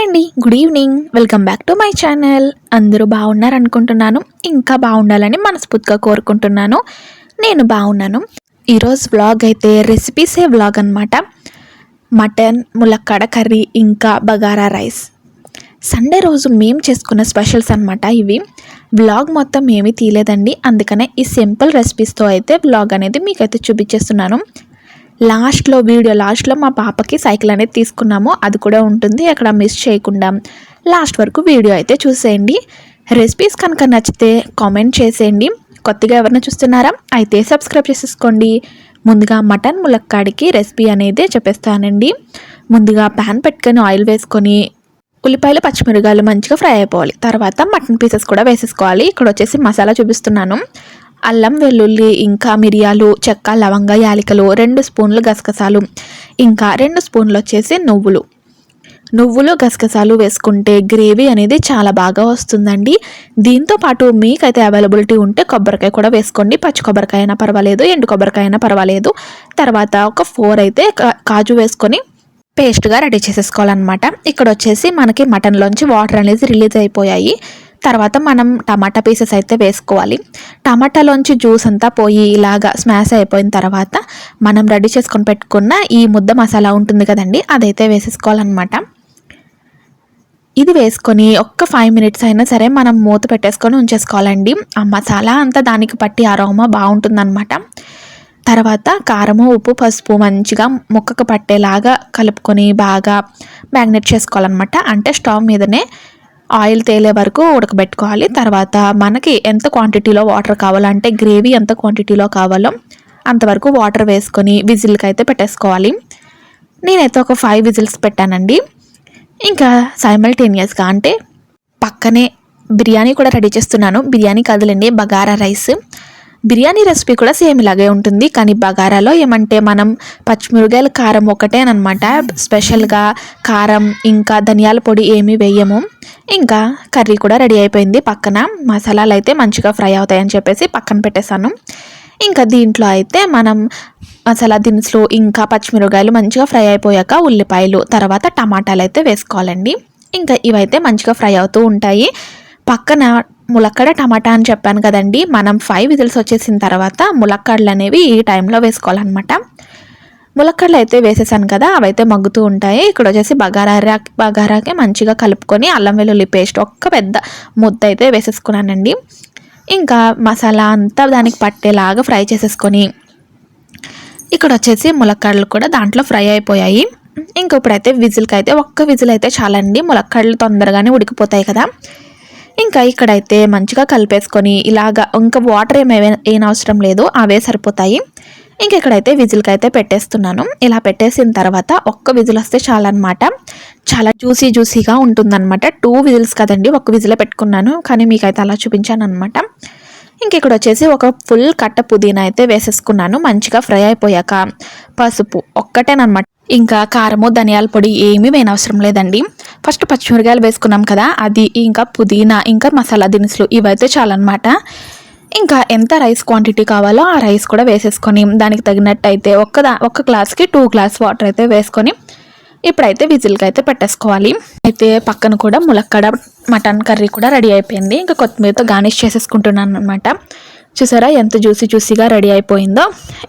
అండి, good evening. Welcome back to my channel. అందరూ బాగున్నారనుకుంటున్నాను. ఇంకా బాగుండాలని మనస్ఫూర్తిగా కోరుకుంటున్నాను. నేను బాగున్నాను. ఈరోజు వ్లాగ్ అయితే రెసిపీసే వ్లాగ్ అనమాట. మటన్, ములక్కాడ కర్రీ, ఇంకా బగారా రైస్. సండే రోజు మేము చేసుకున్న స్పెషల్స్ అనమాట ఇవి. వ్లాగ్ మొత్తం ఏమీ తీయలేదండి, అందుకనే ఈ సింపుల్ రెసిపీస్తో అయితే వ్లాగ్ అనేది మీకైతే చూపించేస్తున్నాను. వీడియో లాస్ట్లో మా పాపకి సైకిల్ అనేది తీసుకున్నాము, అది కూడా ఉంటుంది, అక్కడ మిస్ చేయకుండా లాస్ట్ వరకు వీడియో అయితే చూసేయండి. రెసిపీస్ కనుక నచ్చితే కామెంట్ చేసేయండి. కొత్తగా ఎవరైనా చూస్తున్నారా అయితే సబ్స్క్రైబ్ చేసేసుకోండి. ముందుగా మటన్ ములక్కాడికి రెసిపీ అనేది చెప్పేస్తానండి. ముందుగా ప్యాన్ పెట్టుకొని ఆయిల్ వేసుకొని ఉల్లిపాయలు, పచ్చిమిరపకాయలు మంచిగా ఫ్రై అయిపోవాలి. తర్వాత మటన్ పీసెస్ కూడా వేసేసుకోవాలి. ఇక్కడ వచ్చేసి మసాలా చూపిస్తున్నాను. అల్లం, వెల్లుల్లి, ఇంకా మిరియాలు, చెక్క, లవంగ, యాలకులు, 2 స్పూన్లు గసగసాలు, ఇంకా 2 స్పూన్లు వచ్చేసి నువ్వులు గసగసాలు వేసుకుంటే గ్రేవీ అనేది చాలా బాగా వస్తుందండి. దీంతో పాటు మీకైతే అవైలబిలిటీ ఉంటే కొబ్బరికాయ కూడా వేసుకోండి. పచ్చి కొబ్బరికాయ అయినా పర్వాలేదు, ఎండు కొబ్బరికాయ అయినా పర్వాలేదు. తర్వాత ఒక 4 అయితే కాజు వేసుకొని పేస్ట్గా రెడీ చేసేసుకోవాలన్నమాట. ఇక్కడ వచ్చేసి మనకి మటన్లోంచి వాటర్ అనేది రిలీజ్ అయిపోయాయి. తర్వాత మనం టమాటా పీసెస్ అయితే వేసుకోవాలి. టమాటాలోంచి జ్యూస్ అంతా పోయి ఇలాగా స్మాష్ అయిపోయిన తర్వాత మనం రెడీ చేసుకొని పెట్టుకున్న ఈ ముద్ద మసాలా ఉంటుంది కదండి, అదైతే వేసేసుకోవాలన్నమాట. ఇది వేసుకొని ఒక్క 5 మినిట్స్ అయినా సరే మనం మూత పెట్టేసుకొని ఉంచేసుకోవాలండి. ఆ మసాలా అంతా దానికి పట్టి అరోమా బాగుంటుందన్నమాట. తర్వాత కారము, ఉప్పు, పసుపు మంచిగా ముక్కకు పట్టేలాగా కలుపుకొని బాగా మ్యాగ్నేట్ చేసుకోవాలన్నమాట. అంటే స్టవ్ మీదనే ఆయిల్ తేలే వరకు ఉడకబెట్టుకోవాలి. తర్వాత మనకి ఎంత క్వాంటిటీలో వాటర్ కావాలంటే గ్రేవీ ఎంత క్వాంటిటీలో కావాలో అంతవరకు వాటర్ వేసుకొని విజిల్కి అయితే పెట్టేసుకోవాలి. నేనైతే ఒక 5 విజిల్స్ పెట్టానండి. ఇంకా సైమల్టేనియస్గా అంటే పక్కనే బిర్యానీ కూడా రెడీ చేస్తున్నాను. బిర్యానీ కాదులేండి, బగారా రైస్. బిర్యానీ రెసిపీ కూడా సేమ్ ఇలాగే ఉంటుంది, కానీ బగారాలో ఏమంటే మనం పచ్చిమిరపకాయల కారం ఒకటేనమాట. స్పెషల్గా కారం ఇంకా ధనియాల పొడి ఏమీ వేయము. ఇంకా కర్రీ కూడా రెడీ అయిపోయింది. పక్కన మసాలాలు అయితే మంచిగా ఫ్రై అవుతాయని చెప్పేసి పక్కన పెట్టేశాను. ఇంకా దీంట్లో అయితే మనం మసాలా దినుసులు ఇంకా పచ్చిమిరపకాయలు మంచిగా ఫ్రై అయిపోయాక ఉల్లిపాయలు, తర్వాత టమాటాలు అయితే వేసుకోవాలండి. ఇంకా ఇవైతే మంచిగా ఫ్రై అవుతూ ఉంటాయి. పక్కన ములక్కాడ టమాటా అని చెప్పాను కదండి, మనం 5 విజిల్స్ వచ్చేసిన తర్వాత ములక్కాడలు అనేవి ఈ టైంలో వేసుకోవాలన్నమాట. ములక్కాడలు అయితే వేసేసాను కదా, అవైతే మగ్గుతూ ఉంటాయి. ఇక్కడ వచ్చేసి బగారాకి మంచిగా కలుపుకొని అల్లం వెల్లుల్లి పేస్ట్ ఒక్క పెద్ద ముద్ద అయితే వేసేసుకున్నానండి. ఇంకా మసాలా అంతా దానికి పట్టేలాగా ఫ్రై చేసేసుకొని ఇక్కడ వచ్చేసి ములక్కాడలు కూడా దాంట్లో ఫ్రై అయిపోయాయి. ఇంక ఇప్పుడైతే విజిల్కి అయితే ఒక్క విజిల్ అయితే చాలండి, ములక్కాడలు తొందరగానే ఉడికిపోతాయి కదా. ఇంకా ఇక్కడైతే మంచిగా కలిపేసుకొని ఇలాగా ఇంకా వాటర్ ఏం అవసరం లేదు, అవే సరిపోతాయి. ఇంక ఇక్కడైతే విజిల్కి అయితే పెట్టేస్తున్నాను. ఇలా పెట్టేసిన తర్వాత ఒక్క విజిల్ వస్తే చాలన్నమాట. చాలా జ్యూసీగా ఉంటుందన్నమాట. 2 విజిల్స్ కదండి, ఒక్క విజిలే పెట్టుకున్నాను, కానీ మీకైతే అలా చూపించాను అనమాట. ఇంక ఇక్కడ వచ్చేసి ఒక ఫుల్ కట్ట పుదీనా అయితే వేసేసుకున్నాను. మంచిగా ఫ్రై అయిపోయాక పసుపు ఒక్కటేనమాట. ఇంకా కారము, ధనియాల పొడి ఏమీ వేయనవసరం లేదండి. ఫస్ట్ పచ్చిమిరకాయలు వేసుకున్నాం కదా, అది ఇంకా పుదీనా ఇంకా మసాలా దినుసులు ఇవైతే చాలన్నమాట. ఇంకా ఎంత రైస్ క్వాంటిటీ కావాలో ఆ రైస్ కూడా వేసేసుకొని దానికి తగినట్టు అయితే ఒక్క గ్లాస్కి 2 గ్లాస్ వాటర్ అయితే వేసుకొని ఇప్పుడైతే విజిల్కి అయితే పెట్టేసుకోవాలి. అయితే పక్కన కూడా ములక్కాడ మటన్ కర్రీ కూడా రెడీ అయిపోయింది. ఇంకా కొత్తిమీరతో గార్నిష్ చేసేసుకుంటున్నాను అనమాట. చూసారా ఎంత జ్యూసీగా రెడీ అయిపోయిందో.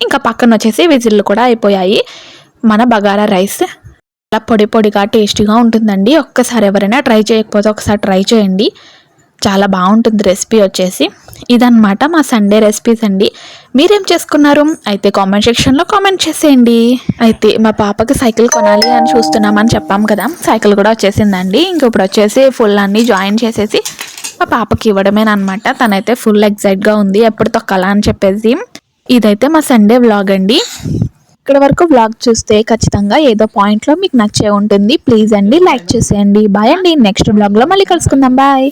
ఇంకా పక్కన వచ్చేసి విజిల్లు కూడా అయిపోయాయి. మన బగారా రైస్ చాలా పొడిగా టేస్టీగా ఉంటుందండి. ఒక్కసారి ఎవరైనా ట్రై చేయకపోతే ఒకసారి ట్రై చేయండి, చాలా బాగుంటుంది రెసిపీ వచ్చేసి. ఇదన్నమాట మా సండే రెసిపీస్ అండి. మీరేం చేసుకున్నారు అయితే కామెంట్ సెక్షన్లో కామెంట్ చేసేయండి. అయితే మా పాపకి సైకిల్ కొనాలి అని చూస్తున్నామని చెప్పాం కదా, సైకిల్ కూడా వచ్చేసిందండి. ఇంక ఇప్పుడు వచ్చేసి ఫుల్ అన్నీ జాయిన్ చేసేసి మా పాపకి ఇవ్వడమేనమాట. తనైతే ఫుల్ ఎక్సైట్గా ఉంది ఎప్పుడు తొక్కాలా అని చెప్పేసి. ఇదైతే మా సండే వ్లాగ్ అండి. ఇక్కడ వరకు వ్లాగ్ చూస్తే ఖచ్చితంగా ఏదో పాయింట్లో మీకు నచ్చే ఉంటుంది. ప్లీజ్ అండి లైక్ చేసేయండి. బాయ్ అండి, నెక్స్ట్ వ్లాగ్లో మళ్ళీ కలుసుకుందాం. బాయ్.